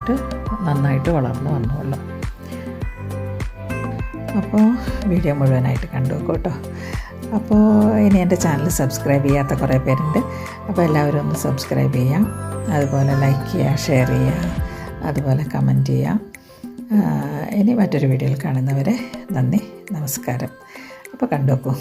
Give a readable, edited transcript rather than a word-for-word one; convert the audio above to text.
ഇട്ട് നന്നായിട്ട് വളർന്നു വന്നോളും. അപ്പോൾ വീഡിയോ മുഴുവനായിട്ട് കണ്ടു കേട്ടോ. അപ്പോൾ ഇനി എൻ്റെ ചാനൽ സബ്സ്ക്രൈബ് ചെയ്യാത്ത കുറേ പേരുണ്ട്. അപ്പോൾ എല്ലാവരും ഒന്ന് സബ്സ്ക്രൈബ് ചെയ്യാം, അതുപോലെ ലൈക്ക് ചെയ്യുക, ഷെയർ ചെയ്യുക, അതുപോലെ കമൻറ്റ് ചെയ്യാം. ഇനി മറ്റൊരു വീഡിയോയിൽ കാണുന്നവരെ നന്ദി, നമസ്കാരം. അപ്പോൾ കണ്ടു നോക്കൂ.